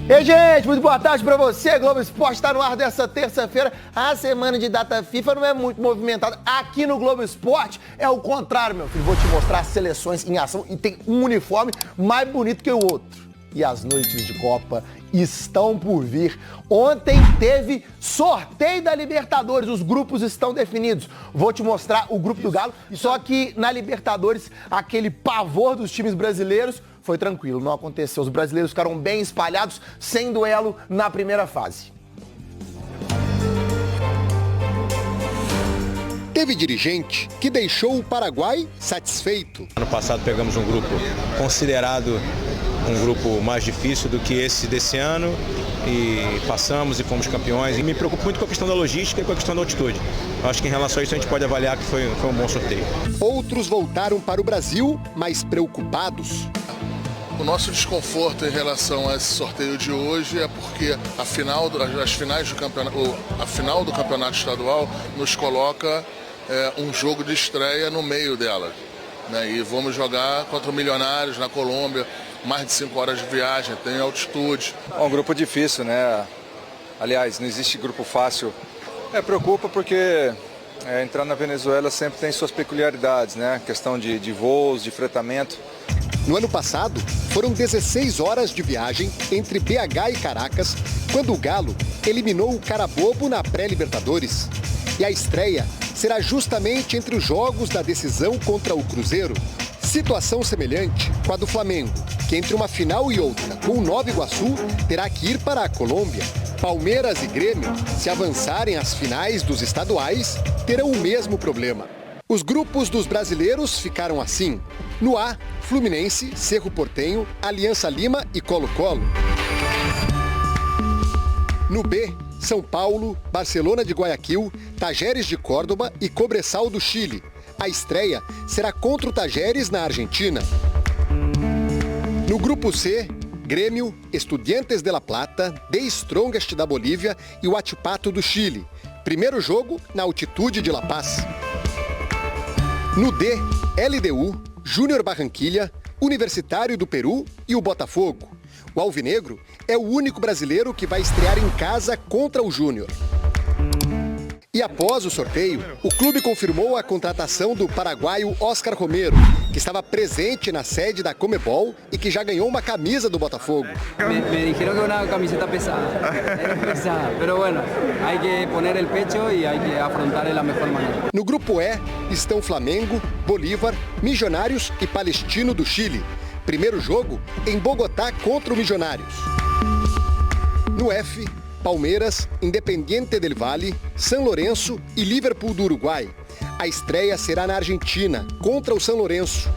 Ei, gente, muito boa tarde pra você. Globo Esporte está no ar dessa terça-feira. A semana de data FIFA não é muito movimentada. Aqui no Globo Esporte é o contrário, meu filho. Vou te mostrar as seleções em ação e tem um uniforme mais bonito que o outro. E as noites de Copa estão por vir. Ontem teve sorteio da Libertadores, os grupos estão definidos. Vou te mostrar o grupo do Galo, só que na Libertadores, aquele pavor dos times brasileiros foi tranquilo, não aconteceu. Os brasileiros ficaram bem espalhados, sem duelo na primeira fase. Teve dirigente que deixou o Paraguai satisfeito. Ano passado pegamos um grupo considerado um grupo mais difícil do que esse desse ano e passamos e fomos campeões. E me preocupo muito com a questão da logística e com a questão da altitude. Acho que em relação a isso a gente pode avaliar que foi um bom sorteio. Outros voltaram para o Brasil, mas preocupados. O nosso desconforto em relação a esse sorteio de hoje é porque a final do campeonato estadual nos coloca um jogo de estreia no meio dela. Né? E vamos jogar contra o Milionários na Colômbia, mais de 5 horas de viagem, tem altitude. É um grupo difícil, né? Aliás, não existe grupo fácil. Preocupa porque entrar na Venezuela sempre tem suas peculiaridades, né? Questão de voos, de fretamento. No ano passado, foram 16 horas de viagem entre BH e Caracas, quando o Galo eliminou o Carabobo na pré-Libertadores. E a estreia será justamente entre os jogos da decisão contra o Cruzeiro. Situação semelhante com a do Flamengo, que entre uma final e outra, com o Nova Iguaçu, terá que ir para a Colômbia. Palmeiras e Grêmio, se avançarem às finais dos estaduais, terão o mesmo problema. Os grupos dos brasileiros ficaram assim. No A, Fluminense, Cerro Porteño, Aliança Lima e Colo-Colo. No B, São Paulo, Barcelona de Guayaquil, Tajeres de Córdoba e Cobressal do Chile. A estreia será contra o Tajeres na Argentina. No grupo C, Grêmio, Estudiantes de La Plata, The Strongest da Bolívia e o Huachipato do Chile. Primeiro jogo na altitude de La Paz. No D, LDU, Júnior Barranquilla, Universitário do Peru e o Botafogo. O Alvinegro é o único brasileiro que vai estrear em casa contra o Júnior. E após o sorteio, o clube confirmou a contratação do paraguaio Oscar Romero, que estava presente na sede da Conmebol e que já ganhou uma camisa do Botafogo. Me dijeron que una camiseta pesada, pero bueno, hay que poner el pecho y hay que afrontar de la mejor manera. No grupo E estão Flamengo, Bolívar, Milionários e Palestino do Chile. Primeiro jogo em Bogotá contra o Milionários. No F, Palmeiras, Independiente del Valle, São Lourenço e Liverpool do Uruguai. A estreia será na Argentina, contra o São Lourenço.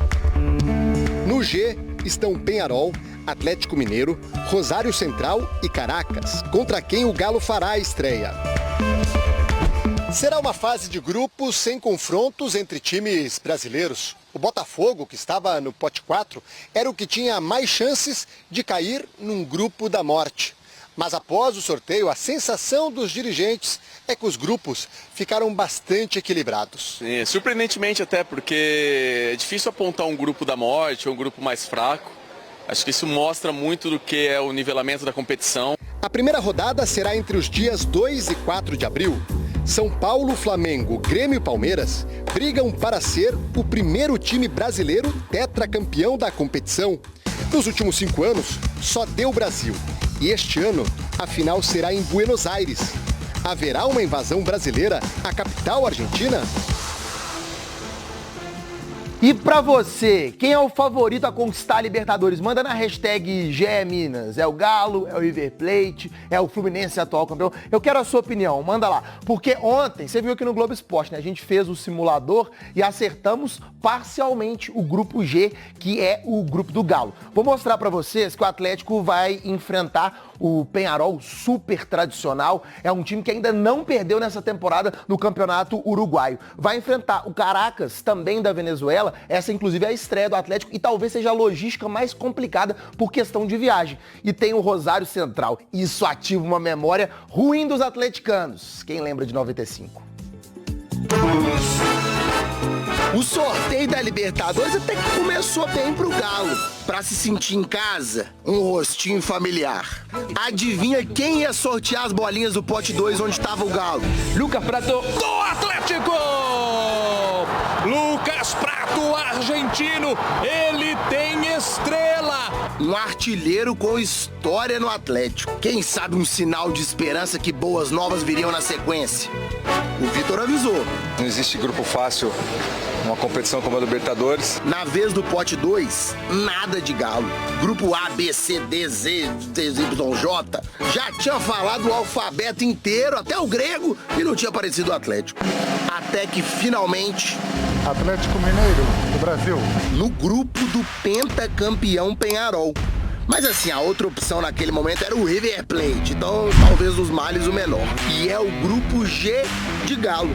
No G estão Peñarol, Atlético Mineiro, Rosário Central e Caracas, contra quem o Galo fará a estreia. Será uma fase de grupos sem confrontos entre times brasileiros. O Botafogo, que estava no pote 4, era o que tinha mais chances de cair num grupo da morte. Mas após o sorteio, a sensação dos dirigentes é que os grupos ficaram bastante equilibrados. Surpreendentemente até, porque é difícil apontar um grupo da morte ou um grupo mais fraco. Acho que isso mostra muito do que é o nivelamento da competição. A primeira rodada será entre os dias 2 e 4 de abril. São Paulo, Flamengo, Grêmio e Palmeiras brigam para ser o primeiro time brasileiro tetracampeão da competição. Nos últimos 5 anos, só deu Brasil. E este ano, a final será em Buenos Aires. Haverá uma invasão brasileira à capital argentina? E pra você, quem é o favorito a conquistar a Libertadores? Manda na hashtag GE Minas. É o Galo, é o River Plate, é o Fluminense atual campeão? Eu quero a sua opinião, manda lá. Porque ontem, você viu aqui no Globo Esporte, né? A gente fez o simulador e acertamos parcialmente o grupo G, que é o grupo do Galo. Vou mostrar pra vocês que o Atlético vai enfrentar o Peñarol, super tradicional. É um time que ainda não perdeu nessa temporada no Campeonato Uruguaio. Vai enfrentar o Caracas, também da Venezuela. Essa, inclusive, é a estreia do Atlético e talvez seja a logística mais complicada por questão de viagem. E tem o Rosário Central. Isso ativa uma memória ruim dos atleticanos. Quem lembra de 95? O sorteio da Libertadores até que começou bem pro Galo. Pra se sentir em casa, um rostinho familiar. Adivinha quem ia sortear as bolinhas do pote 2 onde tava o Galo? Lucas Prato do Atlético! Lucas Prato, argentino, ele tem estrela! Um artilheiro com história no Atlético. Quem sabe um sinal de esperança que boas novas viriam na sequência. O Vitor avisou. Não existe grupo fácil numa competição como a Libertadores. Na vez do pote 2, nada de Galo. Grupo A, B, C, D, Z, DYJ. Já tinha falado o alfabeto inteiro, até o grego, e não tinha aparecido o Atlético. Até que, finalmente... Atlético Mineiro, do Brasil. No grupo do pentacampeão Peñarol. Mas assim, a outra opção naquele momento era o River Plate. Então, talvez dos males o menor. E é o grupo G de Galo.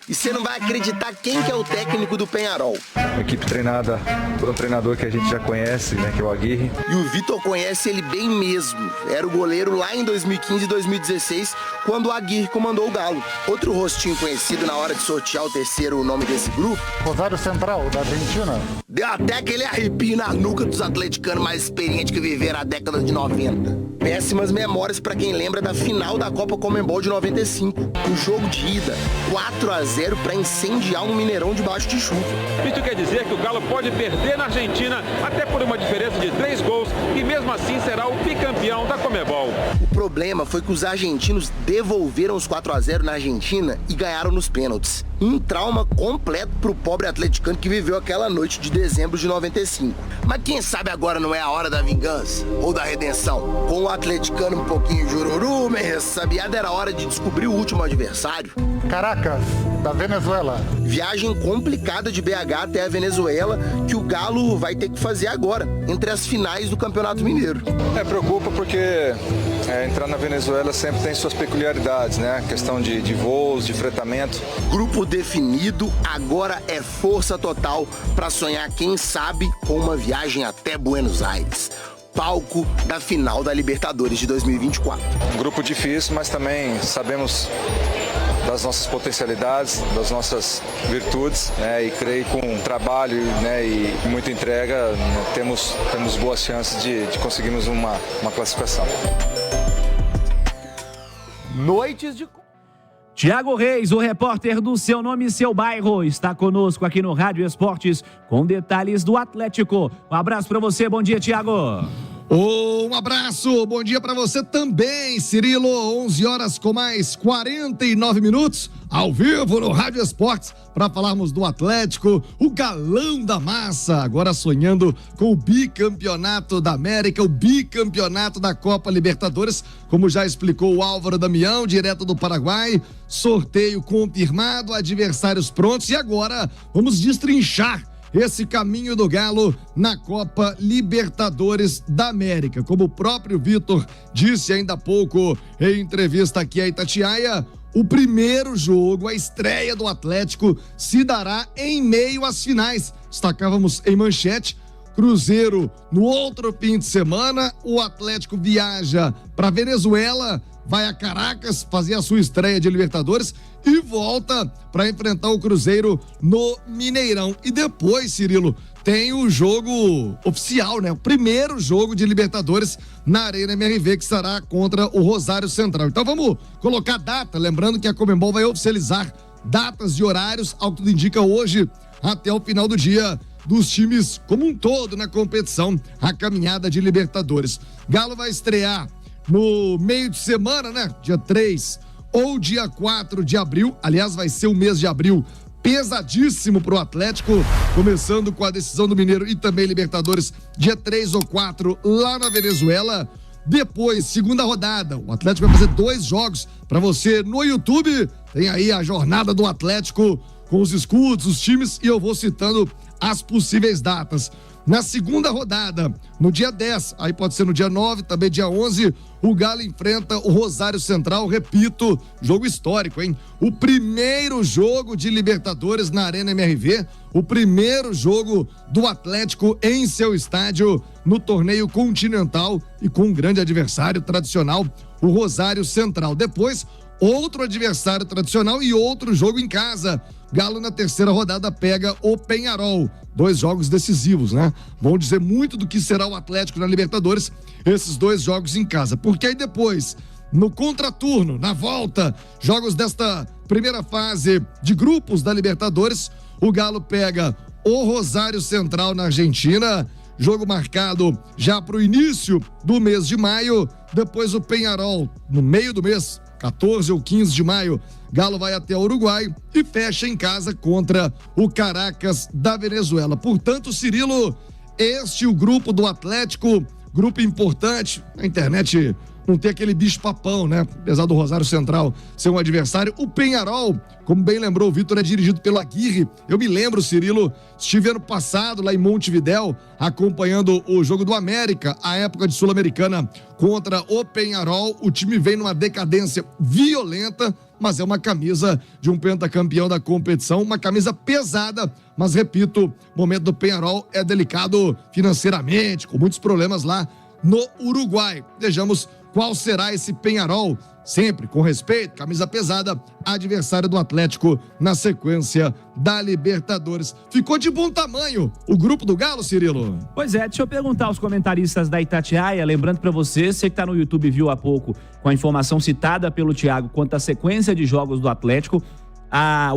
E você não vai acreditar quem que é o técnico do Peñarol. Uma equipe treinada por um treinador que a gente já conhece, né, que é o Aguirre. E o Vitor conhece ele bem mesmo. Era o goleiro lá em 2015 e 2016, quando o Aguirre comandou o Galo. Outro rostinho conhecido na hora de sortear o terceiro nome desse grupo... Rosário Central, da Argentina. Deu até aquele arrepio na nuca dos atleticanos mais experientes que viveram a década de 90. Péssimas memórias pra quem lembra da final da Copa Conmebol de 95. Um jogo de ida, 4-0 pra incendiar um Mineirão debaixo de chuva. Isso quer dizer que o Galo pode perder na Argentina até por uma diferença de 3 gols e mesmo assim será o bicampeão da Conmebol. O problema foi que os argentinos devolveram os 4-0 na Argentina e ganharam nos pênaltis. Um trauma completo pro pobre atleticano que viveu aquela noite de dezembro de 95. Mas quem sabe agora não é a hora da vingança ou da redenção? Com o atleticano um pouquinho jururu, meio ressabiado, era hora de descobrir o último adversário. Caracas, da Venezuela. Viagem complicada de BH até a Venezuela que o Galo vai ter que fazer agora, entre as finais do Campeonato Mineiro. Preocupa porque entrar na Venezuela sempre tem suas peculiaridades, né? Questão de voos, de fretamento. Grupo definido, agora é força total para sonhar, quem sabe, com uma viagem até Buenos Aires. Palco da final da Libertadores de 2024. Um grupo difícil, mas também sabemos das nossas potencialidades, das nossas virtudes, né? E creio que com trabalho, né, e muita entrega, né, temos boas chances de conseguirmos uma classificação. Noites de... Thiago Reis, o repórter do Seu Nome e Seu Bairro, está conosco aqui no Rádio Esportes com detalhes do Atlético. Um abraço para você, bom dia, Thiago. Um abraço, bom dia para você também, Cirilo. 11 horas com mais 49 minutos, ao vivo no Rádio Esportes, para falarmos do Atlético, o galão da massa, agora sonhando com o bicampeonato da América, o bicampeonato da Copa Libertadores, como já explicou o Álvaro Damião, direto do Paraguai. Sorteio confirmado, adversários prontos, e agora vamos destrinchar esse caminho do Galo na Copa Libertadores da América. Como o próprio Vitor disse ainda há pouco em entrevista aqui a Itatiaia, o primeiro jogo, a estreia do Atlético, se dará em meio às finais. Destacávamos em manchete, Cruzeiro no outro fim de semana, o Atlético viaja para Venezuela, vai a Caracas fazer a sua estreia de Libertadores e volta para enfrentar o Cruzeiro no Mineirão. E depois, Cirilo, tem o jogo oficial, né? O primeiro jogo de Libertadores na Arena MRV, que será contra o Rosário Central. Então vamos colocar data, lembrando que a Conmebol vai oficializar datas e horários, ao que tudo indica, hoje até o final do dia, dos times como um todo na competição, a caminhada de Libertadores. Galo vai estrear no meio de semana, né? Dia 3 ou dia 4 de abril. Aliás, vai ser o mês de abril pesadíssimo pro Atlético, começando com a decisão do Mineiro e também Libertadores, dia 3 ou 4 lá na Venezuela. Depois, segunda rodada, o Atlético vai fazer 2 jogos para você no YouTube. Tem aí a jornada do Atlético com os escudos, os times, e eu vou citando as possíveis datas. Na segunda rodada, no dia 10, aí pode ser no dia 9, também dia 11, o Galo enfrenta o Rosário Central, repito, jogo histórico, hein? O primeiro jogo de Libertadores na Arena MRV, o primeiro jogo do Atlético em seu estádio no torneio continental e com um grande adversário tradicional, o Rosário Central. Depois, outro adversário tradicional e outro jogo em casa. Galo na terceira rodada pega o Peñarol. 2 jogos decisivos, né? Vão dizer muito do que será o Atlético na Libertadores, esses 2 jogos em casa. Porque aí depois, no contraturno, na volta, jogos desta primeira fase de grupos da Libertadores, o Galo pega o Rosário Central na Argentina, jogo marcado já para o início do mês de maio. Depois o Peñarol, no meio do mês, 14 ou 15 de maio, Galo vai até o Uruguai e fecha em casa contra o Caracas da Venezuela. Portanto, Cirilo, este é o grupo do Atlético, grupo importante. Na internet não tem aquele bicho papão, né? Apesar do Rosário Central ser um adversário. O Peñarol, como bem lembrou o Vitor, é dirigido pelo Aguirre. Eu me lembro, Cirilo, estive ano passado lá em Montevidéu, acompanhando o jogo do América, a época de Sul-Americana contra o Peñarol. O time vem numa decadência violenta, mas é uma camisa de um pentacampeão da competição, uma camisa pesada, mas repito, o momento do Peñarol é delicado financeiramente, com muitos problemas lá no Uruguai. Vejamos qual será esse Peñarol, sempre com respeito, camisa pesada, adversário do Atlético na sequência da Libertadores. Ficou de bom tamanho o grupo do Galo, Cirilo? Pois é, deixa eu perguntar aos comentaristas da Itatiaia, lembrando pra você que tá no YouTube, viu há pouco, com a informação citada pelo Thiago quanto à sequência de jogos do Atlético,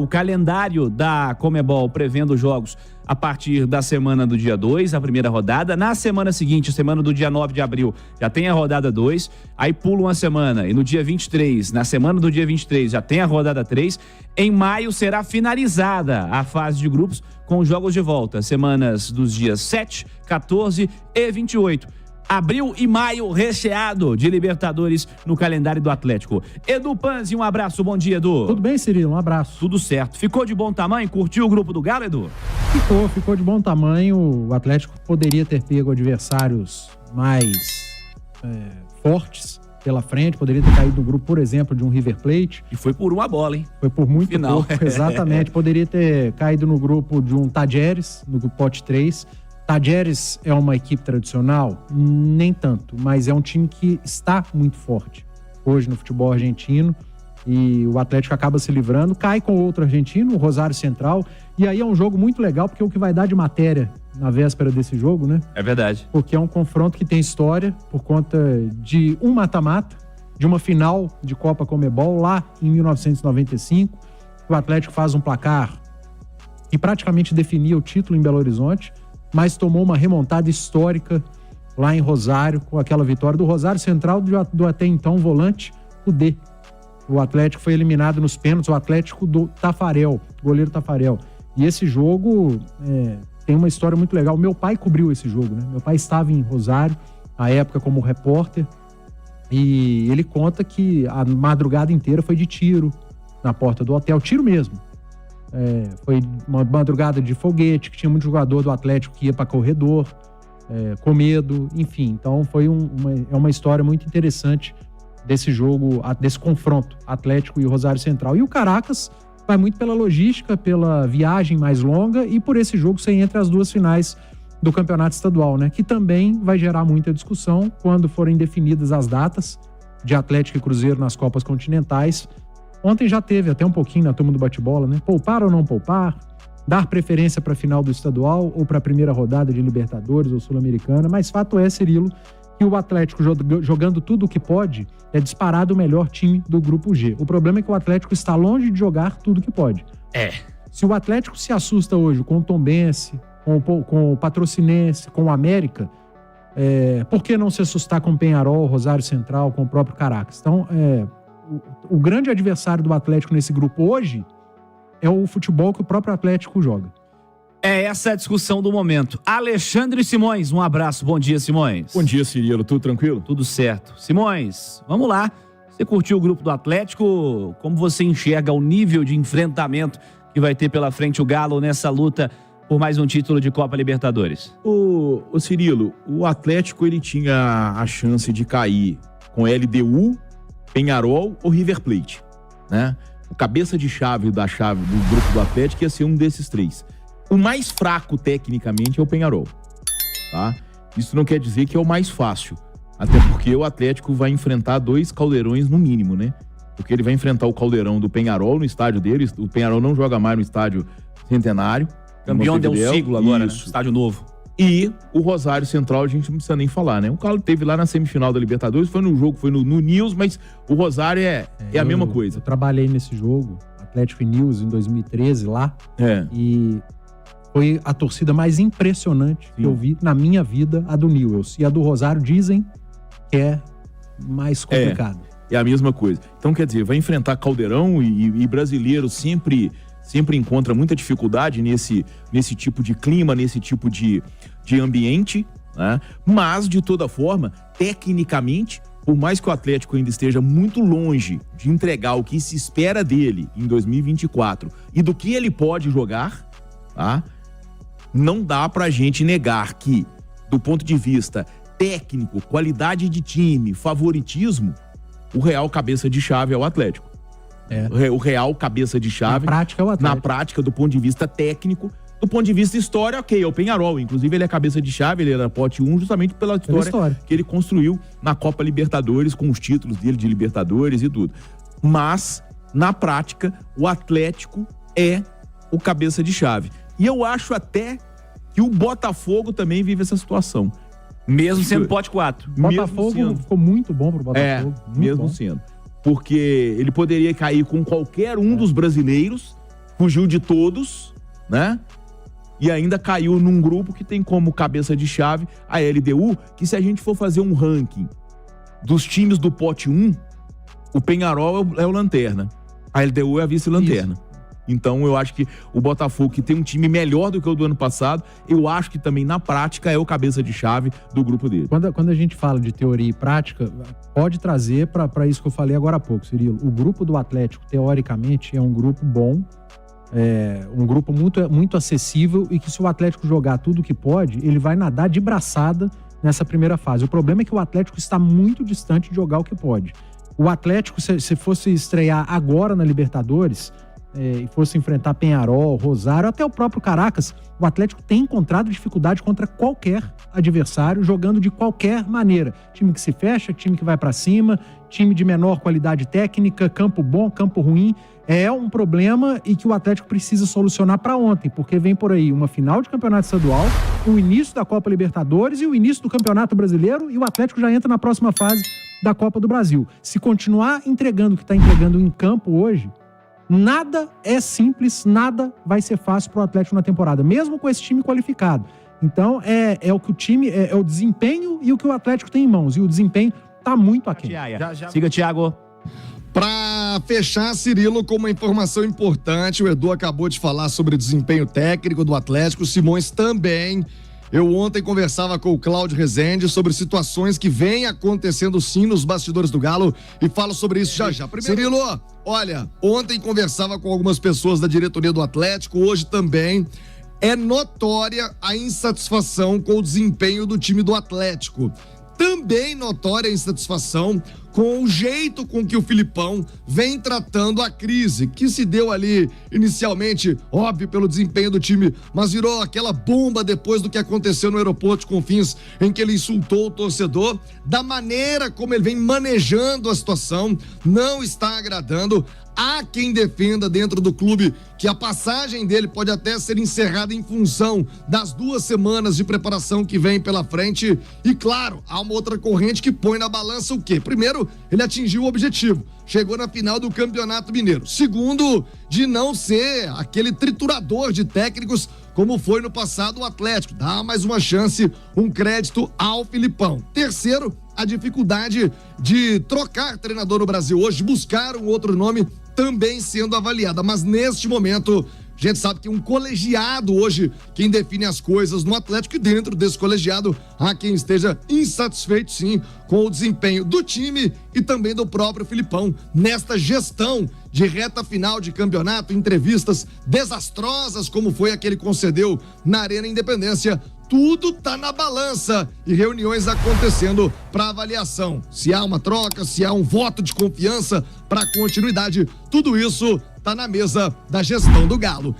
o calendário da Conmebol prevendo jogos a partir da semana do dia 2, a primeira rodada. Na semana seguinte, semana do dia 9 de abril, já tem a rodada 2, aí pula uma semana e no dia 23, na semana do dia 23, já tem a rodada 3. Em maio será finalizada a fase de grupos com jogos de volta, semanas dos dias 7, 14 e 28. Abril e maio recheado de Libertadores no calendário do Atlético. Edu Panzi, um abraço, bom dia, Edu. Tudo bem, Cirilo? Um abraço. Tudo certo. Ficou de bom tamanho? Curtiu o grupo do Galo, Edu? Ficou de bom tamanho. O Atlético poderia ter pego adversários mais fortes pela frente, poderia ter caído no grupo, por exemplo, de um River Plate. E foi por uma bola, hein? Foi por muito pouco, exatamente. Poderia ter caído no grupo de um Tajeres, no grupo pote 3. Tajeres é uma equipe tradicional? Nem tanto, mas é um time que está muito forte hoje no futebol argentino e o Atlético acaba se livrando, cai com outro argentino, o Rosário Central, e aí é um jogo muito legal porque é o que vai dar de matéria na véspera desse jogo, né? É verdade. Porque é um confronto que tem história por conta de um mata-mata, de uma final de Copa Conmebol lá em 1995, o Atlético faz um placar que praticamente definia o título em Belo Horizonte, mas tomou uma remontada histórica lá em Rosário, com aquela vitória do Rosário Central, do até então volante, o D. O Atlético foi eliminado nos pênaltis, o Atlético do Tafarel, goleiro Tafarel. E esse jogo tem uma história muito legal. Meu pai cobriu esse jogo, né? Meu pai estava em Rosário, à época como repórter, e ele conta que a madrugada inteira foi de tiro na porta do hotel, tiro mesmo. Foi uma madrugada de foguete, que tinha muito jogador do Atlético que ia para corredor, com medo, enfim. Então foi uma história muito interessante desse jogo, desse confronto Atlético e Rosário Central. E o Caracas vai muito pela logística, pela viagem mais longa e por esse jogo ser entre as duas finais do Campeonato Estadual, né? Que também vai gerar muita discussão quando forem definidas as datas de Atlético e Cruzeiro nas Copas Continentais. Ontem já teve até um pouquinho na turma do bate-bola, né? Poupar ou não poupar? Dar preferência para a final do estadual ou para a primeira rodada de Libertadores ou Sul-Americana? Mas fato é, Cirilo, que o Atlético jogando tudo o que pode é disparado o melhor time do Grupo G. O problema é que o Atlético está longe de jogar tudo o que pode. Se o Atlético se assusta hoje com o Tombense, com o Patrocinense, com o América, por que não se assustar com o Peñarol, Rosário Central, com o próprio Caracas? Então, o grande adversário do Atlético nesse grupo hoje é o futebol que o próprio Atlético joga. É essa a discussão do momento. Alexandre Simões, um abraço. Bom dia, Simões. Bom dia, Cirilo. Tudo tranquilo? Tudo certo. Simões, vamos lá. Você curtiu o grupo do Atlético? Como você enxerga o nível de enfrentamento que vai ter pela frente o Galo nessa luta por mais um título de Copa Libertadores? O Cirilo, o Atlético ele tinha a chance de cair com LDU, Peñarol ou River Plate, né? O cabeça de chave do grupo do Atlético ia ser um desses três. O mais fraco tecnicamente é o Peñarol, tá? Isso não quer dizer que é o mais fácil, até porque o Atlético vai enfrentar 2 caldeirões no mínimo, né? porque ele vai enfrentar o Caldeirão do Penharol no estádio dele. O Penharol não joga mais no estádio Centenário. Campeão Del Siglo agora, né? Estádio novo. E o Rosário Central, a gente não precisa nem falar, né? O Galo teve lá na semifinal da Libertadores, foi no jogo, foi no News, mas o Rosário é a mesma coisa. Eu trabalhei nesse jogo, Atlético e News, em 2013, lá. E foi a torcida mais impressionante que eu vi na minha vida, a do Newell's. E a do Rosário dizem que é mais complicado. É a mesma coisa. Então, quer dizer, vai enfrentar Caldeirão e brasileiro sempre encontra muita dificuldade nesse tipo de clima, nesse tipo de ambiente, né? Mas, de toda forma, tecnicamente, por mais que o Atlético ainda esteja muito longe de entregar o que se espera dele em 2024 e do que ele pode jogar, tá? Não dá pra gente negar que, do ponto de vista técnico, qualidade de time, favoritismo, o real cabeça de chave é o Atlético. O real cabeça de chave. Na prática é o Atlético. Na prática, do ponto de vista técnico. Do ponto de vista história, ok, é o Penharol. Inclusive, ele é cabeça de chave, ele era pote 1 justamente pela história que ele construiu na Copa Libertadores, com os títulos dele de Libertadores e tudo. Mas, na prática, o Atlético é o cabeça de chave. E eu acho até que o Botafogo também vive essa situação. Mesmo sendo pote 4. Botafogo ficou muito bom pro Botafogo. Mesmo sendo. Porque ele poderia cair com qualquer um dos brasileiros, fugiu de todos, né? E ainda caiu num grupo que tem como cabeça de chave a LDU, que se a gente for fazer um ranking dos times do pote 1, o Penharol é o lanterna. A LDU é a vice-lanterna. Então eu acho que o Botafogo, que tem um time melhor do que o do ano passado, eu acho que também na prática é o cabeça de chave do grupo dele. Quando a gente fala de teoria e prática, pode trazer para isso que eu falei agora há pouco, Cirilo. O grupo do Atlético, teoricamente, é um grupo bom, um grupo muito acessível, e que se o Atlético jogar tudo que pode, ele vai nadar de braçada nessa primeira fase. O problema é que o Atlético está muito distante de jogar o que pode. O Atlético, se fosse estrear agora na Libertadores, e fosse enfrentar Penharol, Rosário, até o próprio Caracas, o Atlético tem encontrado dificuldade contra qualquer adversário, jogando de qualquer maneira. Time que se fecha, time que vai pra cima, time de menor qualidade técnica, campo bom, campo ruim. É um problema e que o Atlético precisa solucionar para ontem, porque vem por aí uma final de campeonato estadual, o início da Copa Libertadores e o início do Campeonato Brasileiro, e o Atlético já entra na próxima fase da Copa do Brasil. Se continuar entregando o que está entregando em campo hoje, nada é simples, nada vai ser fácil para o Atlético na temporada, mesmo com esse time qualificado. Então, é o que o time, é o desempenho e o que o Atlético tem em mãos. E o desempenho tá muito aquém. Siga, Thiago. Para fechar, Cirilo, com uma informação importante, o Edu acabou de falar sobre o desempenho técnico do Atlético, o Simões também. Eu ontem conversava com o Cláudio Rezende sobre situações que vêm acontecendo sim nos bastidores do Galo e falo sobre isso já. Primeiro... Cirilo, olha, ontem conversava com algumas pessoas da diretoria do Atlético, hoje também. É notória a insatisfação com o desempenho do time do Atlético. Também notória a insatisfação com o jeito com que o Filipão vem tratando a crise, que se deu ali inicialmente, óbvio, pelo desempenho do time, mas virou aquela bomba depois do que aconteceu no aeroporto de Confins, em que ele insultou o torcedor. Da maneira como ele vem manejando a situação, não está agradando. Há quem defenda dentro do clube que a passagem dele pode até ser encerrada em função das 2 semanas de preparação que vem pela frente. E claro, há uma outra corrente que põe na balança o quê? Primeiro, ele atingiu o objetivo, chegou na final do Campeonato Mineiro. Segundo, de não ser aquele triturador de técnicos como foi no passado o Atlético. Dá mais uma chance, um crédito ao Filipão. Terceiro, a dificuldade de trocar treinador no Brasil hoje, buscar um outro nome também sendo avaliada. Mas neste momento, a gente sabe que um colegiado hoje, quem define as coisas no Atlético, e dentro desse colegiado há quem esteja insatisfeito sim com o desempenho do time e também do próprio Filipão nesta gestão de reta final de campeonato, entrevistas desastrosas como foi a que ele concedeu na Arena Independência. Tudo tá na balança e reuniões acontecendo para avaliação. Se há uma troca, se há um voto de confiança para continuidade, tudo isso tá na mesa da gestão do Galo.